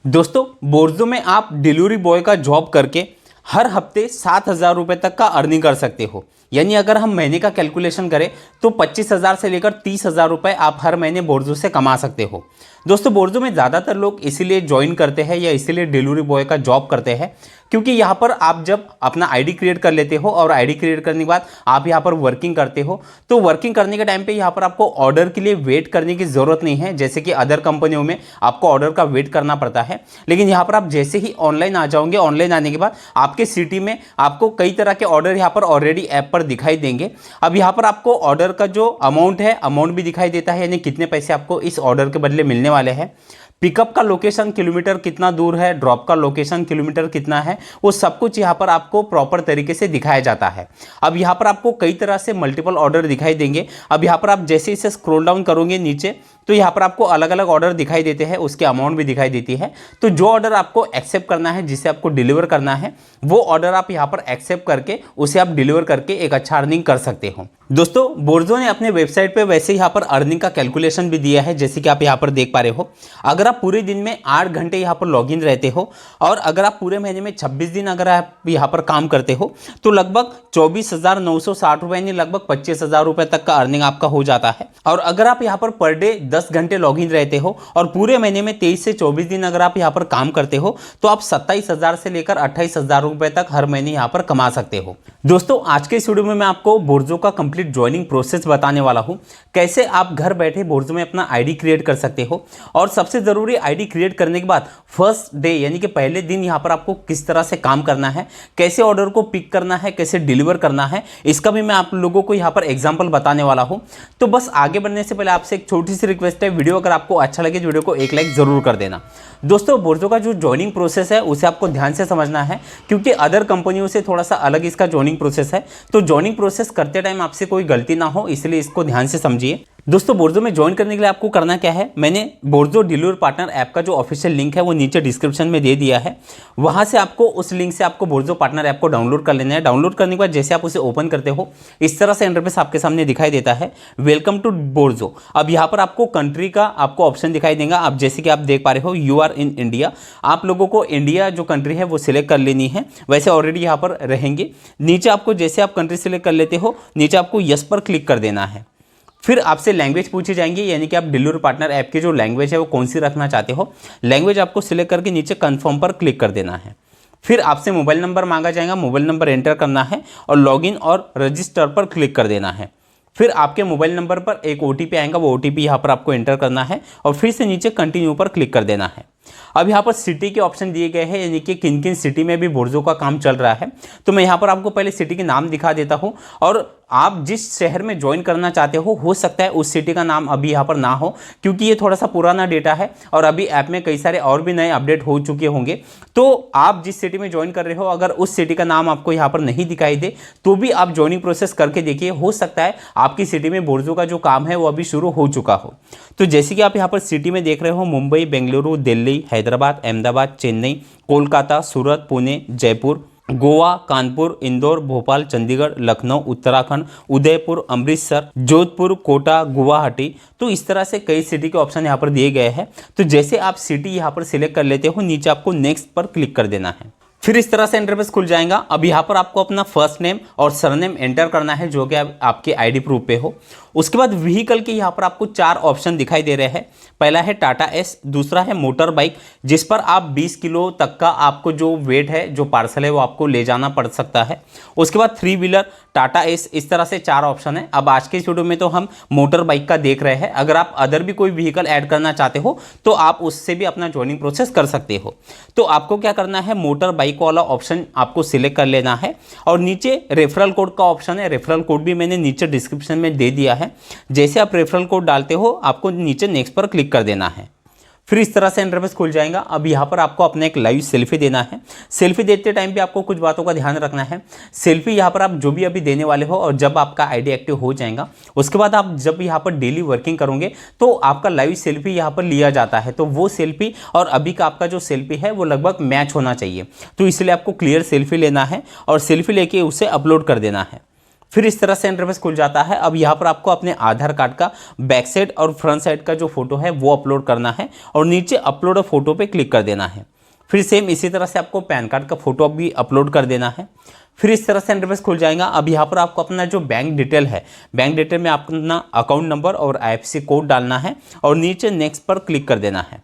दोस्तों बोर्जो में आप डिलीवरी बॉय का जॉब करके हर हफ्ते 7,000 रुपये तक का अर्निंग कर सकते हो। यानी अगर हम महीने का कैलकुलेशन करें तो 25,000 से लेकर 30,000 रुपये आप हर महीने बोर्जो से कमा सकते हो। दोस्तों बोर्जो में ज़्यादातर लोग इसीलिए ज्वाइन करते हैं या इसीलिए डिलीवरी बॉय का जॉब करते हैं क्योंकि यहाँ पर आप जब अपना आईडी क्रिएट कर लेते हो और आईडी क्रिएट करने के बाद आप यहाँ पर वर्किंग करते हो तो वर्किंग करने के टाइम पे यहाँ पर आपको ऑर्डर के लिए वेट करने की ज़रूरत नहीं है, जैसे कि अदर कंपनियों में आपको ऑर्डर का वेट करना पड़ता है। लेकिन यहाँ पर आप जैसे ही ऑनलाइन आ जाओगे, ऑनलाइन आने के बाद आपके सिटी में आपको कई तरह के ऑर्डर यहाँ पर ऑलरेडी ऐप पर दिखाई देंगे। अब यहाँ पर आपको ऑर्डर का जो अमाउंट है, अमाउंट भी दिखाई देता है, यानी कितने पैसे आपको इस ऑर्डर के बदले मिलने वाले हैं। पिकअप का लोकेशन किलोमीटर कितना दूर है, ड्रॉप का लोकेशन किलोमीटर कितना है, वो सब कुछ यहाँ पर आपको प्रॉपर तरीके से दिखाया जाता है। अब यहाँ पर आपको कई तरह से मल्टीपल ऑर्डर दिखाई देंगे। अब यहाँ पर आप जैसे इसे स्क्रॉल डाउन करोगे नीचे तो यहाँ पर आपको अलग अलग ऑर्डर दिखाई देते हैं, उसके अमाउंट भी दिखाई देती है। तो जो ऑर्डर आपको एक्सेप्ट करना है, जिसे आपको डिलीवर करना है, वो ऑर्डर आप यहाँ पर एक्सेप्ट करके उसे आप डिलीवर करके एक अच्छा अर्निंग कर सकते हो। दोस्तों बोर्जो ने अपने वेबसाइट पे वैसे यहाँ पर अर्निंग का कैलकुलेशन भी दिया है, जैसे कि आप यहाँ पर देख पा रहे हो। अगर आप पूरे दिन में 8 घंटे यहाँ पर लॉगिन रहते हो और अगर आप पूरे महीने में 26 दिन अगर आप यहाँ पर काम करते हो तो लगभग 24,960 रुपये यानी लगभग 25,000 रुपये तक का अर्निंग आपका हो जाता है। और अगर आप यहाँ पर डे 10 घंटे लॉगिन रहते हो और पूरे महीने में 23 से 24 दिन अगर आप यहाँ पर काम करते हो तो आप 27,000 से लेकर 28,000 रुपये तक हर महीने यहाँ पर कमा सकते हो। दोस्तों आज के इस वीडियो में मैं आपको बोर्जो का कंप्लीट ज्वाइनिंग प्रोसेस बताने वाला हूँ, कैसे आप घर बैठे बोर्जो में अपना आईडी क्रिएट कर सकते हो। और सबसे ज़रूरी आईडी क्रिएट करने के बाद फर्स्ट डे यानी कि पहले दिन यहाँ पर आपको किस तरह से काम करना है, कैसे ऑर्डर को पिक करना है, कैसे डिलीवर करना है, इसका भी मैं आप लोगों को यहाँ पर एग्जाम्पल बताने वाला हूँ। तो बस आगे बढ़ने से पहले आपसे एक छोटी सी रिक्वेस्ट है, वीडियो अगर आपको अच्छा लगे तो वीडियो को एक लाइक ज़रूर कर देना। दोस्तों बोर्जो का जो ज्वाइनिंग प्रोसेस है उसे आपको ध्यान से समझना है क्योंकि अदर कंपनियों से थोड़ा सा अलग इसका ज्वाइनिंग प्रोसेस है। तो ज्वाइनिंग प्रोसेस करते टाइम आपसे कोई गलती ना हो, इसलिए इसको ध्यान से समझिए। दोस्तों बोर्जो में ज्वाइन करने के लिए आपको करना क्या है, मैंने बोर्जो डिलीवरी पार्टनर ऐप का जो ऑफिशियल लिंक है वो नीचे डिस्क्रिप्शन में दे दिया है। वहां से आपको उस लिंक से आपको बोर्जो पार्टनर ऐप को डाउनलोड कर लेना है। डाउनलोड करने के बाद जैसे आप उसे ओपन करते हो इस तरह से इंटरफेस आपके सामने दिखाई देता है, वेलकम टू बोर्जो। अब यहाँ पर आपको कंट्री का आपको ऑप्शन दिखाई देगा। अब जैसे कि आप देख पा रहे हो यू आर इन इंडिया, आप लोगों को इंडिया जो कंट्री है वो सिलेक्ट कर लेनी है, वैसे ऑलरेडी यहाँ पर रहेंगे। नीचे आपको जैसे आप कंट्री सिलेक्ट कर लेते हो नीचे आपको यस पर क्लिक कर देना है। फिर आपसे लैंग्वेज पूछी जाएंगी, यानी कि आप डिलीवरी पार्टनर ऐप की जो लैंग्वेज है वो कौन सी रखना चाहते हो। लैंग्वेज आपको सिलेक्ट करके नीचे कंफर्म पर क्लिक कर देना है। फिर आपसे मोबाइल नंबर मांगा जाएगा, मोबाइल नंबर एंटर करना है और लॉगिन और रजिस्टर पर क्लिक कर देना है। फिर आपके मोबाइल नंबर पर एक OTP आएगा, वो OTP यहाँ पर आपको एंटर करना है और फिर से नीचे कंटिन्यू पर क्लिक कर देना है। अब यहाँ पर सिटी के ऑप्शन दिए गए हैं, यानी कि किन किन सिटी में भी बोर्जो का काम चल रहा है। तो मैं यहाँ पर आपको पहले सिटी के नाम दिखा देता हूँ और आप जिस शहर में ज्वाइन करना चाहते हो सकता है उस सिटी का नाम अभी यहाँ पर ना हो क्योंकि ये थोड़ा सा पुराना डेटा है और अभी ऐप में कई सारे और भी नए अपडेट हो चुके होंगे। तो आप जिस सिटी में ज्वाइन कर रहे हो अगर उस सिटी का नाम आपको यहाँ पर नहीं दिखाई दे तो भी आप ज्वाइनिंग प्रोसेस करके देखिए, हो सकता है आपकी सिटी में बोर्जो का जो काम है वो अभी शुरू हो चुका हो। तो जैसे कि आप यहाँ पर सिटी में देख रहे हो मुंबई, बेंगलुरु, दिल्ली, हैदराबाद, अहमदाबाद, चेन्नई, कोलकाता, सूरत, पुणे, जयपुर, गोवा, कानपुर, इंदौर, भोपाल, चंडीगढ़, लखनऊ, उत्तराखंड, उदयपुर, अमृतसर, जोधपुर, कोटा, गुवाहाटी। तो इस तरह से कई सिटी के ऑप्शन यहाँ पर दिए गए हैं। तो जैसे आप सिटी यहाँ पर सिलेक्ट कर लेते हो नीचे आपको नेक्स्ट पर क्लिक कर देना है। फिर इस तरह से इंटरफेस खुल जाएगा। अब यहाँ पर आपको अपना फर्स्ट नेम और सरनेम एंटर करना है जो कि आपके आईडी प्रूफ पे हो। उसके बाद व्हीकल के यहाँ पर आपको 4 ऑप्शन दिखाई दे रहे हैं। पहला है टाटा एस, दूसरा है मोटर बाइक जिस पर आप 20 किलो तक का आपको जो वेट है, जो पार्सल है वो आपको ले जाना पड़ सकता है। उसके बाद 3 व्हीलर टाटा एस, इस तरह से 4 ऑप्शन है। अब आज के इस वीडियो में तो हम मोटर बाइक का देख रहे हैं, अगर आप अदर भी कोई व्हीकल ऐड करना चाहते हो तो आप उससे भी अपना ज्वाइनिंग प्रोसेस कर सकते हो। तो आपको क्या करना है, मोटर बाइक वाला ऑप्शन आपको सिलेक्ट कर लेना है और नीचे रेफरल कोड का ऑप्शन है, रेफरल कोड भी मैंने नीचे डिस्क्रिप्शन में दे दिया है। जैसे आप रेफरल कोड डालते हो आपको नीचे नेक्स्ट पर क्लिक कर देना है। फिर इस तरह से इंटरफेस खुल जाएगा। अब यहाँ पर आपको अपना एक लाइव सेल्फी देना है। सेल्फी देते टाइम पे आपको कुछ बातों का ध्यान रखना है। सेल्फी यहाँ पर आप जो भी अभी देने वाले हो और जब आपका आईडी एक्टिव हो जाएगा उसके बाद आप जब यहाँ पर डेली वर्किंग करोगे तो आपका लाइव सेल्फी यहाँ पर लिया जाता है। तो वो सेल्फी और अभी का आपका जो सेल्फी है वो लगभग मैच होना चाहिए। तो इसलिए आपको क्लियर सेल्फी लेना है और सेल्फी लेके उसे अपलोड कर देना है। फिर इस तरह से इंटरफेस खुल जाता है। अब यहाँ पर आपको अपने आधार कार्ड का बैक साइड और फ्रंट साइड का जो फोटो है वो अपलोड करना है और नीचे अपलोड फोटो पे क्लिक कर देना है। फिर सेम इसी तरह से आपको पैन कार्ड का फोटो भी अपलोड कर देना है। फिर इस तरह से इंटरफेस खुल जाएगा। अब यहाँ पर आपको अपना जो बैंक डिटेल है, बैंक डिटेल में अपना अकाउंट नंबर और IFSC कोड डालना है और नीचे नेक्स्ट पर क्लिक कर देना है।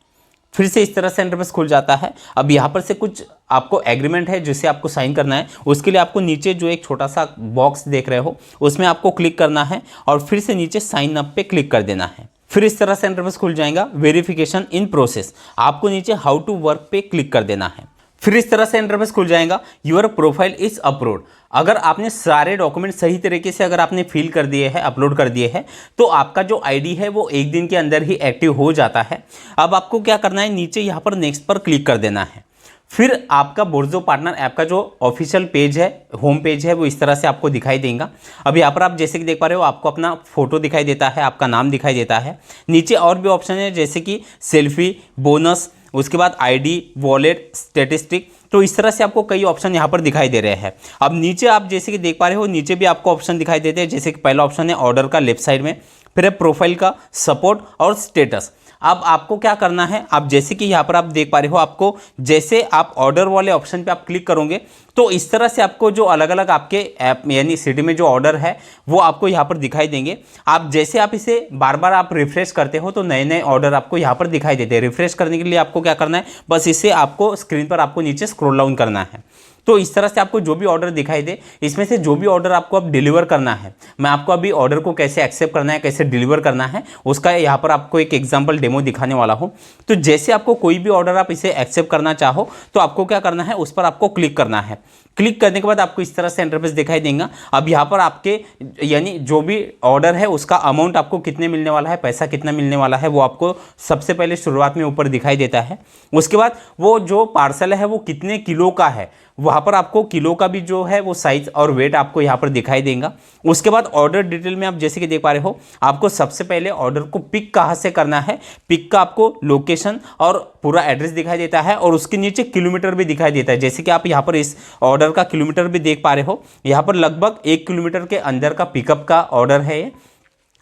फिर से इस तरह से इंटरफेस खुल जाता है। अब यहाँ पर से कुछ आपको एग्रीमेंट है जिसे आपको साइन करना है। उसके लिए आपको नीचे जो एक छोटा सा बॉक्स देख रहे हो उसमें आपको क्लिक करना है और फिर से नीचे साइन अप पे क्लिक कर देना है। फिर इस तरह से इंटरफेस खुल जाएगा। वेरिफिकेशन इन प्रोसेस, आपको नीचे हाउ टू वर्क पे क्लिक कर देना है। फिर इस तरह से इंटरफेस खुल जाएगा। योर प्रोफाइल इज अपलोड, अगर आपने सारे डॉक्यूमेंट सही तरीके से अगर आपने फिल कर दिए हैं, अपलोड कर दिए हैं, तो आपका जो आईडी है वो एक दिन के अंदर ही एक्टिव हो जाता है। अब आपको क्या करना है, नीचे यहाँ पर नेक्स्ट पर क्लिक कर देना है। फिर आपका बोर्जो पार्टनर ऐप का जो ऑफिशियल पेज है, होम पेज है, वो इस तरह से आपको दिखाई देगा। अब यहाँ पर आप जैसे कि देख पा रहे हो आपको अपना फोटो दिखाई देता है, आपका नाम दिखाई देता है। नीचे और भी ऑप्शन है जैसे कि सेल्फी, बोनस, उसके बाद आईडी, वॉलेट, स्टैटिस्टिक, तो इस तरह से आपको कई ऑप्शन यहाँ पर दिखाई दे रहे हैं। अब नीचे आप जैसे कि देख पा रहे हो नीचे भी आपको ऑप्शन दिखाई देते हैं, जैसे कि पहला ऑप्शन है ऑर्डर का लेफ्ट साइड में, फिर है प्रोफाइल का, सपोर्ट और स्टेटस। अब आपको क्या करना है, आप जैसे कि यहाँ पर आप देख पा रहे हो, आपको जैसे आप ऑर्डर वाले ऑप्शन पे आप क्लिक करोगे तो इस तरह से आपको जो अलग अलग आपके ऐप यानी सिटी में जो ऑर्डर है वो आपको यहाँ पर दिखाई देंगे। आप जैसे आप इसे बार बार आप रिफ्रेश करते हो तो नए नए ऑर्डर आपको यहाँ पर दिखाई देते हैं। रिफ्रेश करने के लिए आपको क्या करना है, बस इसे आपको स्क्रीन पर आपको नीचे स्क्रॉल डाउन करना है। तो इस तरह से आपको जो भी ऑर्डर दिखाई दे, इसमें से जो भी ऑर्डर आपको अब डिलीवर करना है, मैं आपको अभी ऑर्डर को कैसे एक्सेप्ट करना है, कैसे डिलीवर करना है, उसका यहाँ पर आपको एक एग्जांपल डेमो दिखाने वाला हूँ। तो जैसे आपको कोई भी ऑर्डर आप इसे एक्सेप्ट करना चाहो तो आपको क्या करना है, उस पर आपको क्लिक करना है। क्लिक करने के बाद आपको इस तरह से इंटरफेस दिखाई देगा। अब यहाँ पर आपके यानी जो भी ऑर्डर है उसका अमाउंट आपको कितने मिलने वाला है, पैसा कितना मिलने वाला है, वो आपको सबसे पहले शुरुआत में ऊपर दिखाई देता है। उसके बाद वो जो पार्सल है वो कितने किलो का है, वहाँ पर आपको किलो का भी जो है वो साइज और वेट आपको यहाँ पर दिखाई देगा। उसके बाद ऑर्डर डिटेल में आप जैसे कि देख पा रहे हो, आपको सबसे पहले ऑर्डर को पिक कहाँ से करना है, पिक का आपको लोकेशन और पूरा एड्रेस दिखाई देता है और उसके नीचे किलोमीटर भी दिखाई देता है। जैसे कि आप यहाँ पर इस ऑर्डर का किलोमीटर भी देख पा रहे हो, यहाँ पर लगभग 1 किलोमीटर के अंदर का पिकअप का ऑर्डर है ये।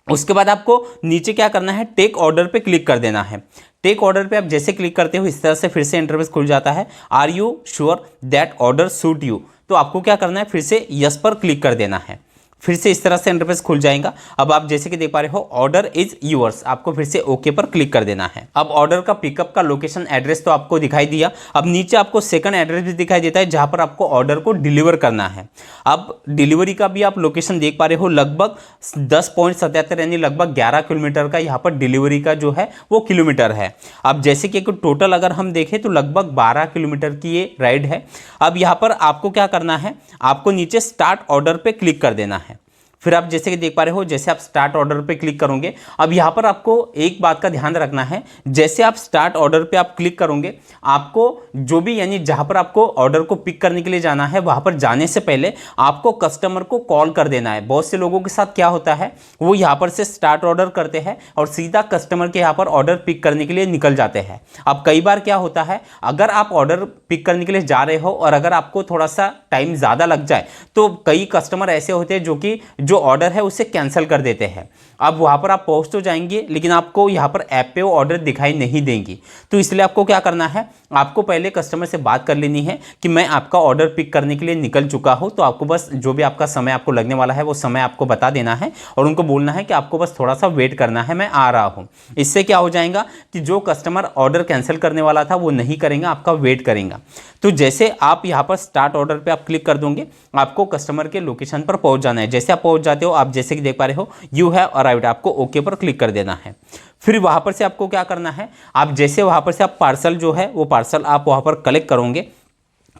उसके बाद आपको नीचे क्या करना है, टेक ऑर्डर पे क्लिक कर देना है। टेक ऑर्डर पे आप जैसे क्लिक करते हो इस तरह से फिर से इंटरफेस खुल जाता है। Are you sure that order suit you, तो आपको क्या करना है, फिर से यस पर क्लिक कर देना है। फिर से इस तरह से इंटरफेस खुल जाएगा। अब आप जैसे कि देख पा रहे हो ऑर्डर इज यूअर्स, आपको फिर से ओके पर क्लिक कर देना है। अब ऑर्डर का पिकअप का लोकेशन एड्रेस तो आपको दिखाई दिया। अब नीचे आपको सेकंड एड्रेस भी दिखाई देता है जहां पर आपको ऑर्डर को डिलीवर करना है। अब डिलीवरी का भी आप लोकेशन देख पा रहे हो, लगभग 10.77 यानी लगभग 11 किलोमीटर का यहाँ पर डिलीवरी का जो है वो किलोमीटर है। अब जैसे कि टोटल अगर हम देखें तो लगभग 12 किलोमीटर की ये राइड है। अब यहाँ पर आपको क्या करना है, आपको नीचे स्टार्ट ऑर्डर पे क्लिक कर देना है। फिर आप जैसे कि देख पा रहे हो, जैसे आप स्टार्ट ऑर्डर पे क्लिक करोगे, अब यहाँ पर आपको एक बात का ध्यान रखना है, जैसे आप स्टार्ट ऑर्डर पे आप क्लिक करोगे, आपको जो भी यानी जहाँ पर आपको ऑर्डर को पिक करने के लिए जाना है वहाँ पर जाने से पहले आपको कस्टमर को कॉल कर देना है। बहुत से लोगों के साथ क्या होता है, वो यहाँ पर से स्टार्ट ऑर्डर करते हैं और सीधा कस्टमर के यहाँ पर ऑर्डर पिक करने के लिए निकल जाते हैं। अब कई बार क्या होता है, अगर आप ऑर्डर पिक करने के लिए जा रहे हो और अगर आपको थोड़ा सा टाइम ज़्यादा लग जाए तो कई कस्टमर ऐसे होते हैं जो कि जो ऑर्डर है उसे कैंसिल कर देते हैं। अब वहां पर आप पहुंच तो जाएंगे लेकिन आपको यहां पर ऐप पे वो ऑर्डर दिखाई नहीं देंगी। तो इसलिए आपको क्या करना है, आपको पहले कस्टमर से बात कर लेनी है कि मैं आपका ऑर्डर पिक करने के लिए निकल चुका हूं, तो आपको बस जो भी आपका समय आपको लगने वाला है वो समय आपको बता देना है और उनको बोलना है कि आपको बस थोड़ा सा वेट करना है, मैं आ रहा हूं। इससे क्या हो जाएगा कि जो कस्टमर ऑर्डर कैंसिल करने वाला था वो नहीं करेगा, आपका वेट करेगा। तो जैसे आप यहाँ पर स्टार्ट ऑर्डर पे आप क्लिक कर दोगे, आपको कस्टमर के लोकेशन पर पहुंच जाना है। जैसे आप पहुंच जाते हो, आप जैसे कि देख पा रहे हो यू हैव अराइव्ड, आपको ओके पर क्लिक कर देना है। फिर वहां पर से आपको क्या करना है, आप जैसे वहां पर से आप पार्सल जो है वो पार्सल आप वहां पर कलेक्ट करोगे।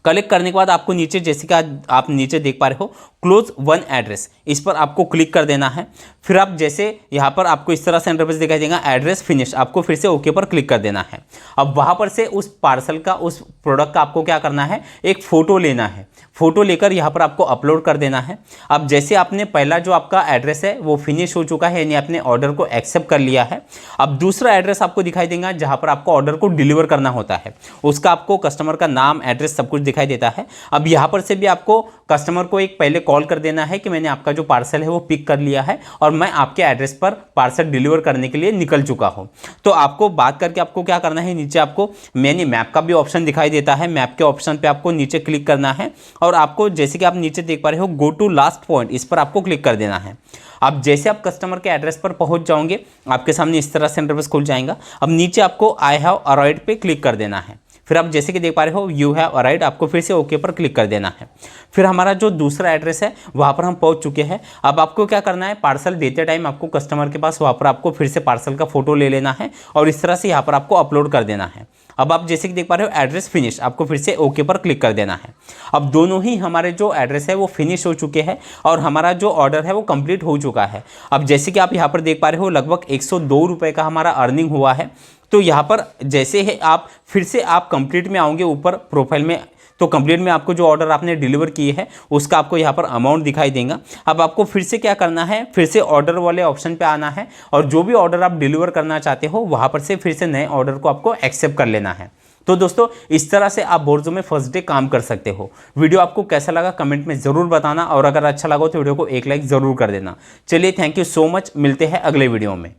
कलेक्ट करने के बाद आपको नीचे जैसे कि आप नीचे देख पा रहे हो क्लोज वन एड्रेस, इस पर आपको क्लिक कर देना है। फिर आप जैसे यहाँ पर आपको इस तरह से इंटरफेस दिखाई देगा, एड्रेस फिनिश, आपको फिर से ओके पर क्लिक कर देना है। अब वहाँ पर से उस पार्सल का, उस प्रोडक्ट का आपको क्या करना है, एक फ़ोटो लेना है। फ़ोटो लेकर यहाँ पर आपको अपलोड कर देना है। अब जैसे आपने पहला जो आपका एड्रेस है वो फिनिश हो चुका है, यानी आपने ऑर्डर को एक्सेप्ट कर लिया है। अब दूसरा एड्रेस आपको दिखाई देगा जहाँ पर आपको ऑर्डर को डिलीवर करना होता है, उसका आपको कस्टमर का नाम, एड्रेस सब कुछ दिखाई देता है। अब यहाँ पर से भी आपको कस्टमर को एक पहले कॉल कर देना है कि मैंने आपका जो पार्सल है वो पिक कर लिया है और मैं आपके एड्रेस पर पार्सल डिलीवर करने के लिए निकल चुका हूँ। तो आपको बात करके आपको क्या करना है, नीचे आपको मैंने मैप का भी ऑप्शन दिखाई देता है, मैप के ऑप्शन पे आपको नीचे क्लिक करना है और आपको जैसे कि आप नीचे देख पा रहे हो गो टू लास्ट पॉइंट, इस पर आपको क्लिक कर देना है। अब जैसे आप कस्टमर के एड्रेस पर पहुंच जाओगे, आपके सामने इस तरह से इंटरफेस खुल जाएगा। अब नीचे आपको आई हैव अराइव्ड पे क्लिक कर देना है। फिर आप जैसे कि देख पा रहे हो यू हैव अराइव्ड, आपको फिर से ओके पर क्लिक कर देना है। फिर हमारा जो दूसरा एड्रेस है वहाँ पर हम पहुँच चुके हैं। अब आपको क्या करना है, पार्सल देते टाइम आपको कस्टमर के पास वहाँ पर आपको फिर से पार्सल का फोटो ले लेना है और इस तरह से यहाँ पर आपको अपलोड कर देना है। अब आप जैसे कि देख पा रहे हो एड्रेस फिनिश, आपको फिर से ओके पर क्लिक कर देना है। अब दोनों ही हमारे जो एड्रेस है वो फिनिश हो चुके हैं और हमारा जो ऑर्डर है वो कंप्लीट हो चुका है। अब जैसे कि आप यहाँ पर देख पा रहे हो लगभग 102 रुपये का हमारा अर्निंग हुआ है। तो यहाँ पर जैसे ही आप फिर से आप कंप्लीट में आओगे ऊपर प्रोफाइल में, तो कंप्लीट में आपको जो ऑर्डर आपने डिलीवर किए है उसका आपको यहाँ पर अमाउंट दिखाई देगा। अब आपको फिर से क्या करना है, फिर से ऑर्डर वाले ऑप्शन पे आना है और जो भी ऑर्डर आप डिलीवर करना चाहते हो वहाँ पर से फिर से नए ऑर्डर को आपको एक्सेप्ट कर लेना है। तो दोस्तों इस तरह से आप बोर्जो में फर्स्ट डे काम कर सकते हो। वीडियो आपको कैसा लगा कमेंट में ज़रूर बताना और अगर अच्छा लगा तो वीडियो को एक लाइक ज़रूर कर देना। चलिए थैंक यू सो मच, मिलते हैं अगले वीडियो में।